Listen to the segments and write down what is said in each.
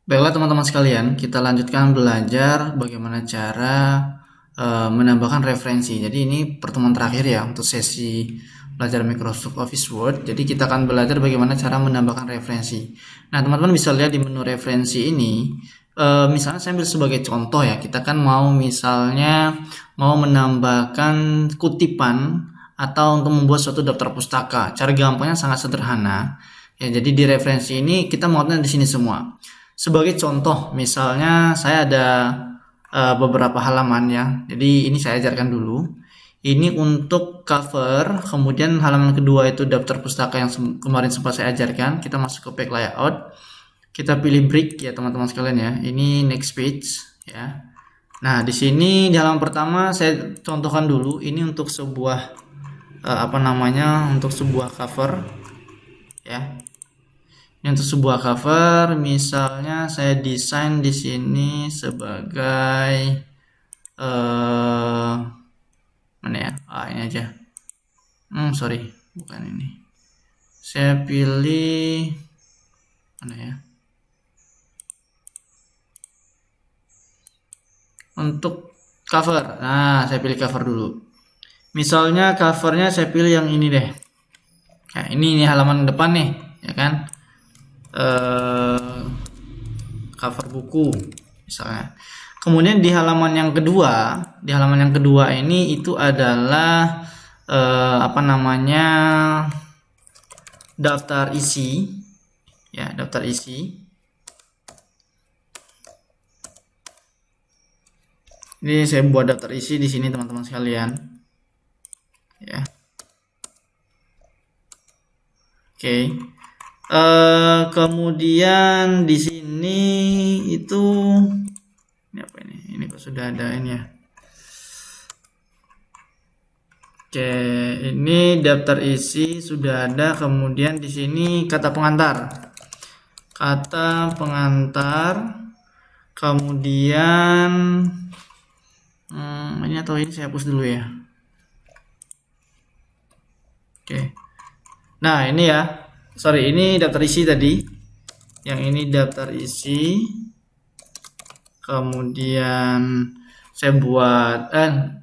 Baiklah teman-teman sekalian, kita lanjutkan belajar bagaimana cara menambahkan referensi. Jadi ini pertemuan terakhir ya untuk sesi belajar Microsoft Office Word. Jadi kita akan belajar bagaimana cara menambahkan referensi. Nah teman-teman bisa lihat di menu referensi ini, misalnya saya ambil sebagai contoh ya, kita kan mau misalnya mau menambahkan kutipan atau untuk membuat suatu daftar pustaka. Cara gampangnya sangat sederhana. Ya, jadi di referensi ini kita muatnya di sini semua. Sebagai contoh, misalnya saya ada beberapa halaman ya. Jadi ini saya ajarkan dulu. Ini untuk cover, kemudian halaman kedua itu daftar pustaka yang kemarin sempat saya ajarkan. Kita masuk ke page layout. Kita pilih break ya teman-teman sekalian ya. Ini next page ya. Nah, di sini di halaman pertama saya contohkan dulu. Ini untuk sebuah untuk sebuah cover ya. Ini untuk sebuah cover, misalnya saya desain di sini sebagai mana ya? Ini aja. Sorry, bukan ini. Saya pilih mana ya? Untuk cover. Nah, saya pilih cover dulu. Misalnya covernya saya pilih yang ini deh. Nah, ini halaman depan nih, ya kan? Cover buku misalnya. Kemudian di halaman yang kedua ini itu adalah daftar isi ya, daftar isi. Ini saya buat daftar isi di sini teman-teman sekalian. Ya. Oke. Kemudian di sini itu ini apa ini? Ini kok sudah ada ini ya. Oke, ini daftar isi sudah ada. Kemudian di sini kata pengantar. Kata pengantar. Kemudian ini atau ini saya hapus dulu ya. Oke. Nah, ini ya. Sorry, ini daftar isi tadi. Yang ini daftar isi. Kemudian saya buat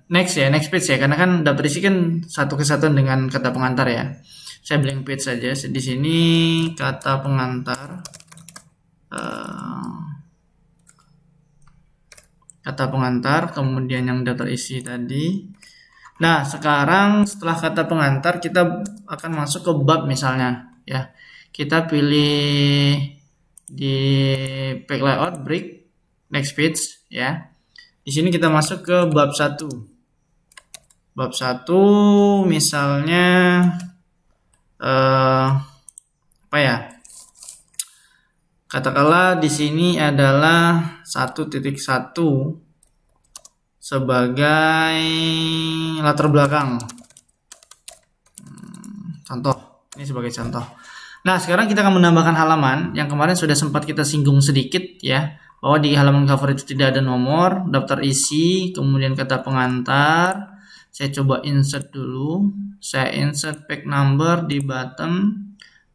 next page ya, karena kan daftar isi kan satu kesatuan dengan kata pengantar ya. Saya blank page saja di sini, kata pengantar. Kata pengantar, kemudian yang daftar isi tadi. Nah, sekarang setelah kata pengantar kita akan masuk ke bab misalnya ya. Kita pilih di page layout, break, next page ya. Di sini kita masuk ke bab 1. Bab 1 misalnya apa ya? Katakanlah di sini adalah 1.1 sebagai latar belakang. Contoh, ini sebagai contoh. Nah, sekarang kita akan menambahkan halaman yang kemarin sudah sempat kita singgung sedikit ya, bahwa di halaman cover itu tidak ada nomor, daftar isi, kemudian kata pengantar. Saya coba insert dulu. Saya insert page number di bottom,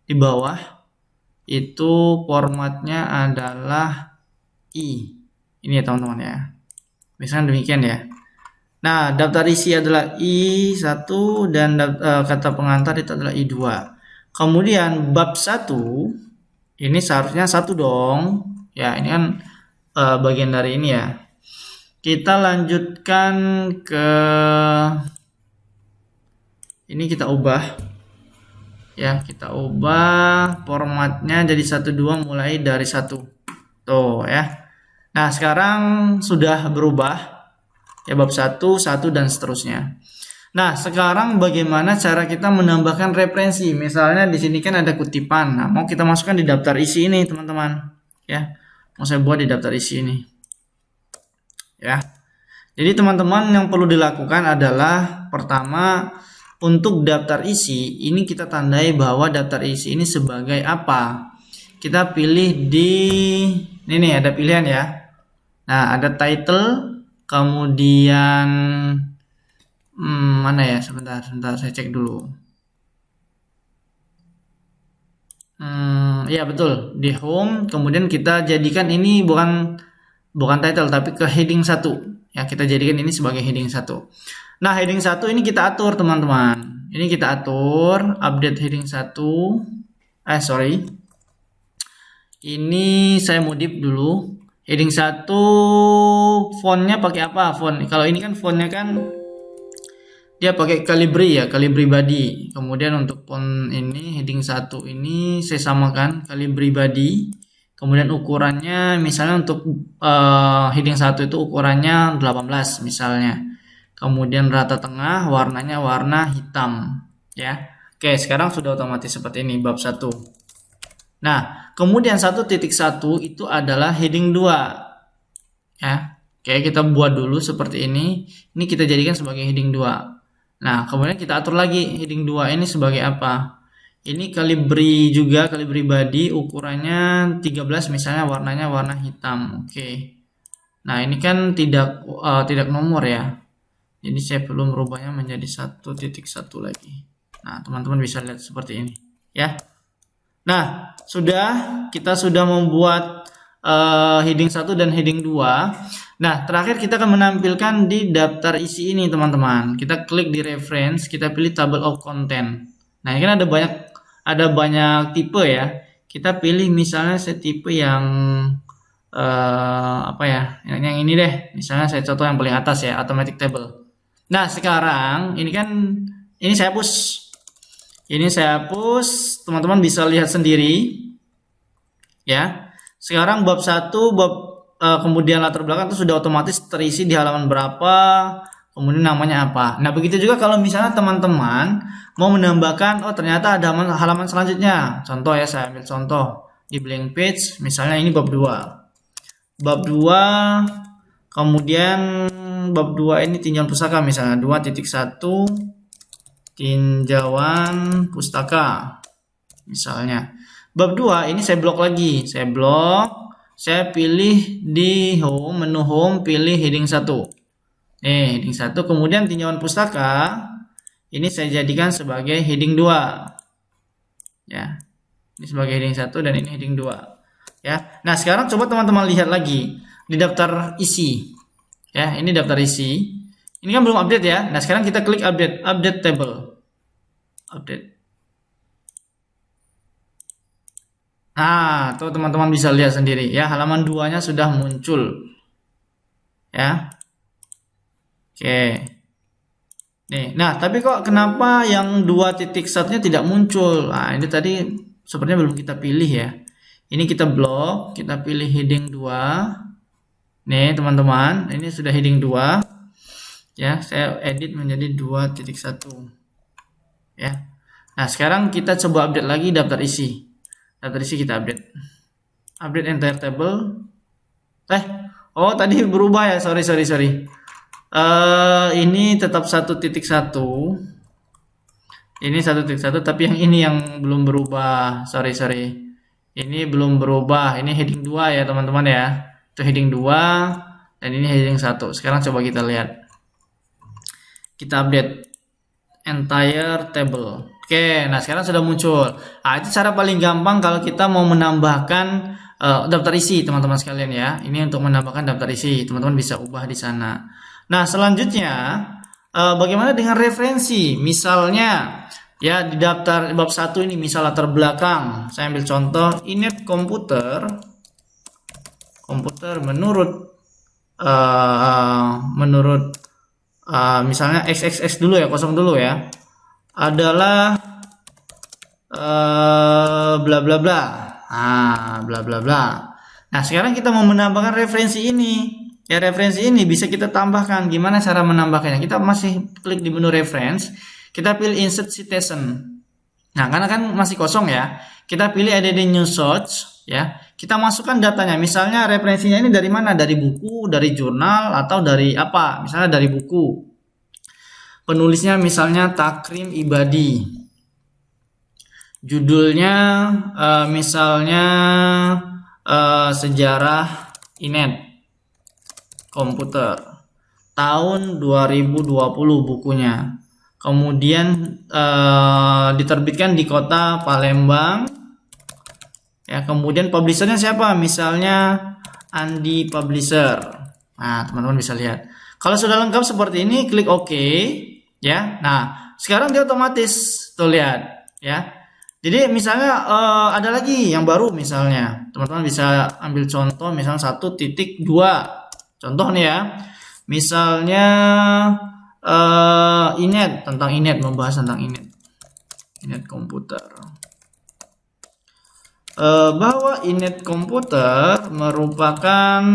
di bawah. Itu formatnya adalah I. Ini ya teman-teman ya. Misalnya demikian ya. Nah, daftar isi adalah I1 dan kata pengantar itu adalah I2. Kemudian bab 1 ini seharusnya 1 dong. Ya, ini kan bagian dari ini ya. Kita lanjutkan ke ini, kita ubah. Ya, kita ubah formatnya jadi 12 mulai dari 1. Tuh ya. Nah, sekarang sudah berubah ya, bab 1, 1 dan seterusnya. Nah, sekarang bagaimana cara kita menambahkan referensi? Misalnya di sini kan ada kutipan. Nah, mau kita masukkan di daftar isi ini, teman-teman. Ya. Mau saya buat di daftar isi ini. Ya. Jadi teman-teman yang perlu dilakukan adalah pertama, untuk daftar isi ini kita tandai bahwa daftar isi ini sebagai apa. Kita pilih di ini nih, ada pilihan ya. Nah, ada title, kemudian mana ya? Sebentar saya cek dulu. Ya betul, di home, kemudian kita jadikan ini bukan title tapi ke heading 1. Ya, kita jadikan ini sebagai heading 1. Nah, heading 1 ini kita atur, teman-teman. Ini kita atur update heading 1. Sorry. Ini saya modif dulu. Heading 1 fontnya pakai apa? Font. Kalau ini kan fontnya kan dia pakai Calibri ya, Calibri body. Kemudian untuk font ini heading 1 ini saya samakan Calibri body. Kemudian ukurannya misalnya untuk heading 1 itu ukurannya 18 misalnya. Kemudian rata tengah warnanya warna hitam ya. Oke, sekarang sudah otomatis seperti ini bab 1. Nah, kemudian 1.1 itu adalah heading 2 ya. Oke, kita buat dulu seperti ini. Ini kita jadikan sebagai heading 2. Nah, kemudian kita atur lagi heading 2 ini sebagai apa? Ini Calibri juga, Calibri body, ukurannya 13 misalnya, warnanya warna hitam. Oke. Nah, ini kan tidak nomor ya. Jadi saya perlu merubahnya menjadi 1.1 lagi. Nah, teman-teman bisa lihat seperti ini ya. Nah, kita sudah membuat heading 1 dan heading 2. Nah, terakhir kita akan menampilkan di daftar isi ini, teman-teman. Kita klik di reference, kita pilih table of content. Nah, ini kan ada banyak tipe ya. Kita pilih misalnya saya tipe yang apa ya? Yang ini deh. Misalnya saya contoh yang paling atas ya, automatic table. Nah, sekarang ini saya hapus. Ini saya hapus, teman-teman bisa lihat sendiri. Ya. Sekarang bab 1, kemudian latar belakang itu sudah otomatis terisi di halaman berapa, kemudian namanya apa. Nah, begitu juga kalau misalnya teman-teman mau menambahkan, ternyata ada halaman selanjutnya. Contoh ya, saya ambil contoh di blank page, misalnya ini bab 2. Bab 2, kemudian bab 2 ini tinjauan pustaka misalnya 2.1 tinjauan pustaka misalnya. Bab 2 ini saya blok lagi, saya pilih di home, menu home, pilih heading 1. Heading 1, kemudian tinjauan pustaka ini saya jadikan sebagai heading 2. Ya. Ini sebagai heading 1 dan ini heading 2. Ya. Nah, sekarang coba teman-teman lihat lagi di daftar isi. Ya, ini daftar isi. Ini kan belum update ya. Nah, sekarang kita klik update table. Update. Nah, tuh teman-teman bisa lihat sendiri ya, halaman 2-nya sudah muncul. Ya. Oke. Nih, nah tapi kok kenapa yang 2.1-nya tidak muncul? Nah, ini tadi sepertinya belum kita pilih ya. Ini kita blok, kita pilih heading 2. Nih, teman-teman, ini sudah heading 2. Ya, saya edit menjadi 2.1. Ya. Nah, sekarang kita coba update lagi daftar isi. Daftar isi kita update entire table. Tadi berubah ya, sorry. Ini tetap 1.1. Ini 1.1, tapi yang ini yang belum berubah, sorry. Ini belum berubah, ini heading 2 ya teman-teman ya. Itu heading 2 dan ini heading 1. Sekarang coba kita lihat. Kita update entire table. Oke, nah sekarang sudah muncul. Nah, itu cara paling gampang kalau kita mau menambahkan daftar isi, teman-teman sekalian ya. Ini untuk menambahkan daftar isi, teman-teman bisa ubah di sana. Nah, selanjutnya bagaimana dengan referensi? Misalnya ya di daftar bab 1 ini misal latar belakang. Saya ambil contoh init komputer menurut misalnya XXX dulu ya, kosong dulu ya, adalah bla bla bla. Bla bla bla. Nah, sekarang kita mau menambahkan referensi ini. Ya, referensi ini bisa kita tambahkan. Gimana cara menambahkannya? Kita masih klik di menu reference, kita pilih insert citation. Nah, karena kan masih kosong ya, kita pilih add new source ya. Kita masukkan datanya. Misalnya referensinya ini dari mana? Dari buku, dari jurnal, atau dari apa? Misalnya dari buku. Penulisnya misalnya Takrim Ibadi. Judulnya misalnya sejarah Inet komputer. Tahun 2020 bukunya. Kemudian diterbitkan di kota Palembang Ya, kemudian publishernya siapa? Misalnya Andi Publisher. Nah, teman-teman bisa lihat. Kalau sudah lengkap seperti ini, klik OK, ya. Nah, sekarang dia otomatis tuh lihat, ya. Jadi misalnya ada lagi yang baru misalnya, teman-teman bisa ambil contoh misalnya 1.2. Contoh nih ya, misalnya inet, tentang inet, membahas tentang inet komputer. Bahwa inet komputer merupakan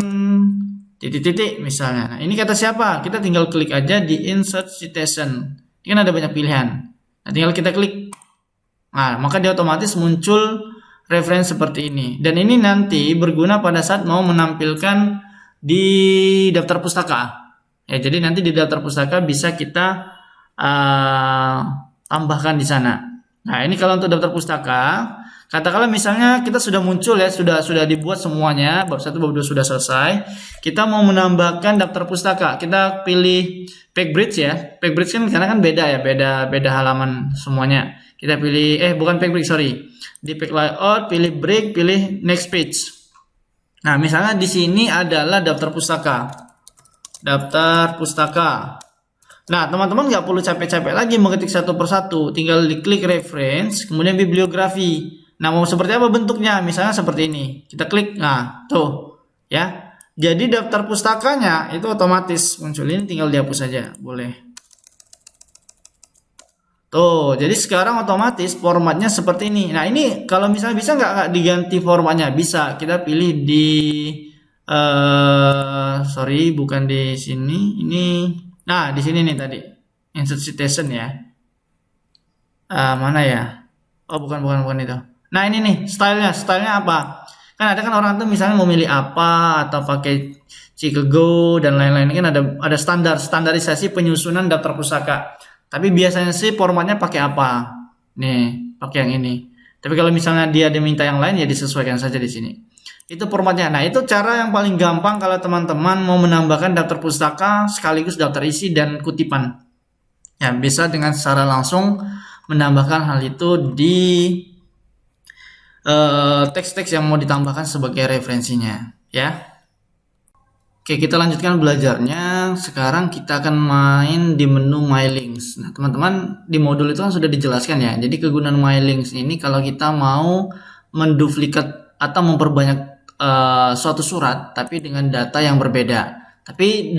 titik-titik misalnya. Nah, ini kata siapa? Kita tinggal klik aja di insert citation. Ini kan ada banyak pilihan. Nah, tinggal kita klik. Nah, maka dia otomatis muncul referensi seperti ini. Dan ini nanti berguna pada saat mau menampilkan di daftar pustaka. Ya, jadi nanti di daftar pustaka bisa kita tambahkan di sana. Nah, ini kalau untuk daftar pustaka, katakanlah misalnya kita sudah muncul ya, sudah dibuat semuanya, bab 1 bab 2 sudah selesai. Kita mau menambahkan daftar pustaka. Kita pilih Packbridge ya. Packbridge kan karena kan beda ya, beda halaman semuanya. Kita pilih bukan Packbridge, sorry. Di Pack Layout, pilih Break, pilih Next Page. Nah, misalnya di sini adalah daftar pustaka. Daftar pustaka. Nah, teman-teman nggak perlu capek-capek lagi mengetik satu persatu. Tinggal diklik reference, kemudian bibliografi. Nah, mau seperti apa bentuknya? Misalnya seperti ini. Kita klik, nah, tuh. Ya. Jadi daftar pustakanya itu otomatis muncul. Ini tinggal dihapus saja, boleh. Tuh, jadi sekarang otomatis formatnya seperti ini. Nah, ini kalau misalnya bisa nggak diganti formatnya? Bisa. Kita pilih di sorry, bukan di sini. Ini, nah di sini nih tadi. Insert citation ya. Mana ya? Oh, bukan itu. Nah, ini nih stylenya apa? Kan ada kan orang tuh misalnya mau milih apa atau pakai Chicago dan lain-lain. Ini kan ada standarisasi penyusunan daftar pustaka. Tapi biasanya sih formatnya pakai apa? Nih, pakai yang ini. Tapi kalau misalnya dia diminta yang lain ya disesuaikan saja di sini. Itu formatnya. Nah, itu cara yang paling gampang kalau teman-teman mau menambahkan daftar pustaka sekaligus daftar isi dan kutipan. Ya, bisa dengan secara langsung menambahkan hal itu di teks-teks yang mau ditambahkan sebagai referensinya, ya. Oke, kita lanjutkan belajarnya. Sekarang kita akan main di menu My Links. Nah, teman-teman, di modul itu kan sudah dijelaskan ya. Jadi kegunaan My Links ini kalau kita mau menduplikat atau memperbanyak suatu surat tapi dengan data yang berbeda. Tapi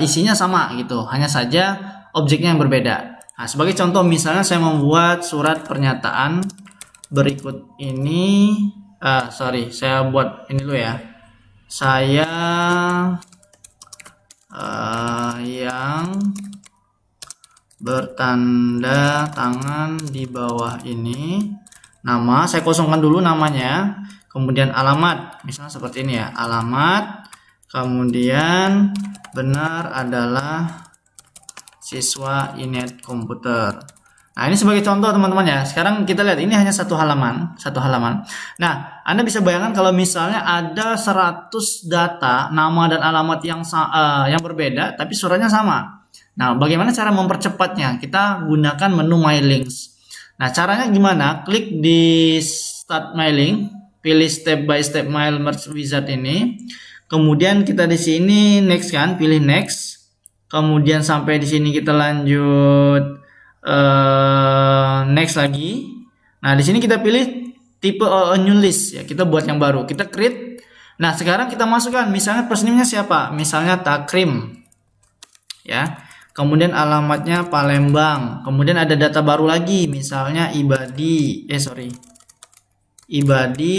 isinya sama gitu, hanya saja objeknya yang berbeda. Nah, sebagai contoh misalnya saya membuat surat pernyataan berikut ini. Saya buat ini dulu ya. Saya yang bertanda tangan di bawah ini. Nama, saya kosongkan dulu namanya. Kemudian alamat, misalnya seperti ini ya. Alamat, kemudian benar adalah siswa inet komputer. Nah, ini sebagai contoh teman-teman ya. Sekarang kita lihat ini hanya satu halaman. Nah, Anda bisa bayangkan kalau misalnya ada 100 data, nama dan alamat yang berbeda tapi suratnya sama. Nah, bagaimana cara mempercepatnya? Kita gunakan menu My Links. Nah, caranya gimana? Klik di Start My Link, pilih Step by Step My Merge Wizard ini. Kemudian kita di sini next kan, pilih next. Kemudian sampai di sini kita lanjut next lagi. Nah, di sini kita pilih tipe new list ya, kita buat yang baru, kita create. Nah, sekarang kita masukkan misalnya first name-nya siapa? Misalnya Takrim. Ya. Kemudian alamatnya Palembang. Kemudian ada data baru lagi, misalnya Ibadi,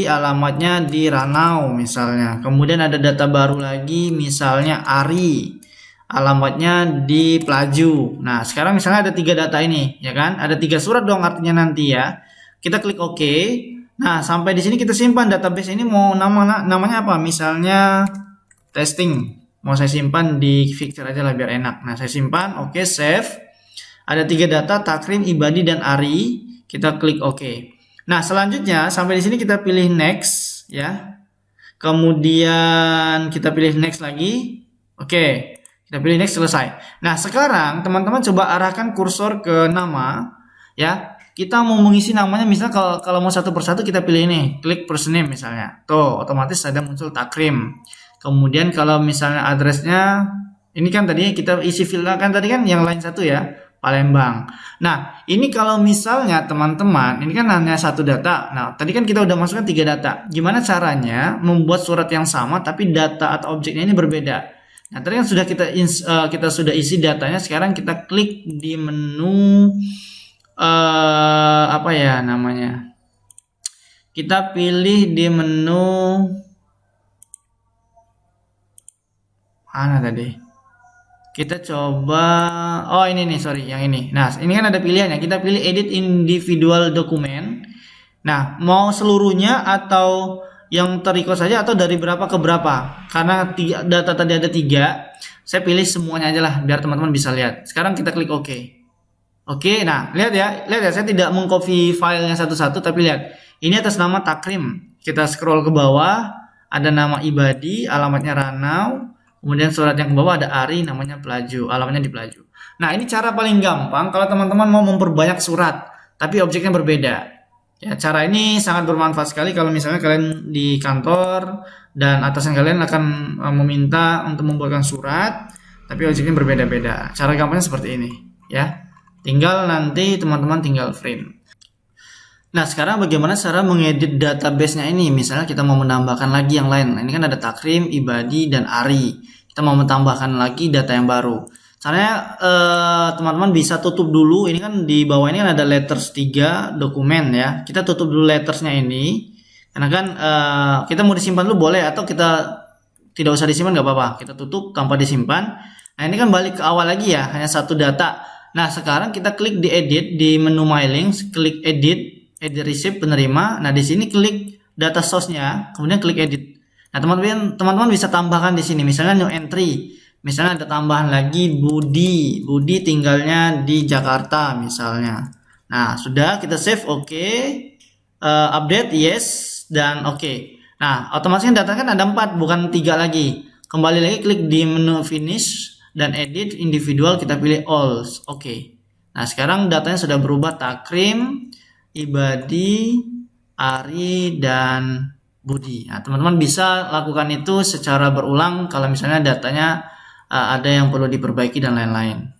alamatnya di Ranau misalnya. Kemudian ada data baru lagi, misalnya Ari, alamatnya di Pelaju. Nah, sekarang misalnya ada 3 data ini, ya kan? Ada 3 surat dong artinya nanti ya. Kita klik OK. Nah, sampai di sini kita simpan database ini mau namanya apa? Misalnya testing. Mau saya simpan di fixture aja lah biar enak. Nah, saya simpan, OK, save. Ada 3 data, Takrim, Ibadi, dan Ari. Kita klik OK. Nah, selanjutnya sampai di sini kita pilih next ya. Kemudian kita pilih next lagi. Oke. Kita pilih next, selesai. Nah, sekarang teman-teman coba arahkan kursor ke nama ya. kita mau mengisi namanya, misalnya kalau mau satu persatu kita pilih ini, klik person name misalnya. Tuh, otomatis ada muncul Takrim. Kemudian kalau misalnya addressnya, ini kan tadi kita isi filenya kan tadi kan yang lain satu ya, Palembang. Nah, ini kalau misalnya teman-teman, ini kan hanya satu data. Nah, tadi kan kita udah masukkan 3 data. Gimana caranya membuat surat yang sama tapi data atau objeknya ini berbeda? Nah, tadi kan sudah kita sudah isi datanya. Sekarang kita klik di menu apa ya namanya? Kita pilih di menu mana tadi? Kita coba, oh ini nih, sorry, yang ini. Nah, ini kan ada pilihannya. Kita pilih edit individual dokumen. Nah, mau seluruhnya atau yang terikut saja atau dari berapa ke berapa? Karena data tadi ada 3, saya pilih semuanya aja lah biar teman-teman bisa lihat. Sekarang kita klik OK. Oke, nah lihat ya, saya tidak mengcopy filenya satu-satu, tapi lihat, ini atas nama Takrim. Kita scroll ke bawah, ada nama Ibadi, alamatnya Ranau. Kemudian surat yang ke bawah ada Ari, namanya Pelaju, alamatnya di Pelaju. Nah, ini cara paling gampang kalau teman-teman mau memperbanyak surat, tapi objeknya berbeda. Ya, cara ini sangat bermanfaat sekali kalau misalnya kalian di kantor dan atasan kalian akan meminta untuk membuatkan surat, tapi objeknya berbeda-beda. Cara gampangnya seperti ini, ya. Tinggal nanti teman-teman tinggal print. Nah, sekarang bagaimana cara mengedit database-nya ini? Misalnya kita mau menambahkan lagi yang lain. Nah, ini kan ada Takrim, Ibadi, dan Ari. Kita mau menambahkan lagi data yang baru. Caranya teman-teman bisa tutup dulu. Ini kan di bawah ini kan ada letters 3 dokumen ya. Kita tutup dulu lettersnya ini. Karena kan kita mau disimpan dulu boleh atau kita tidak usah disimpan nggak apa-apa. Kita tutup tanpa disimpan. Nah, ini kan balik ke awal lagi ya, hanya satu data. Nah, sekarang kita klik di edit di menu My Links, klik edit receipt penerima. Nah, di sini klik data source-nya, kemudian klik edit. Nah, teman-teman bisa tambahkan di sini, misalnya new entry. Misalnya ada tambahan lagi Budi tinggalnya di Jakarta misalnya. Nah, sudah kita save, oke. Update yes dan oke. Nah, otomatis data kan ada 4 bukan 3 lagi. Kembali lagi klik di menu finish dan edit individual, kita pilih all. Oke. Nah, sekarang datanya sudah berubah, Takrim, Ibadi, Ari, dan Budi. Nah, teman-teman bisa lakukan itu secara berulang kalau misalnya datanya ada yang perlu diperbaiki dan lain-lain.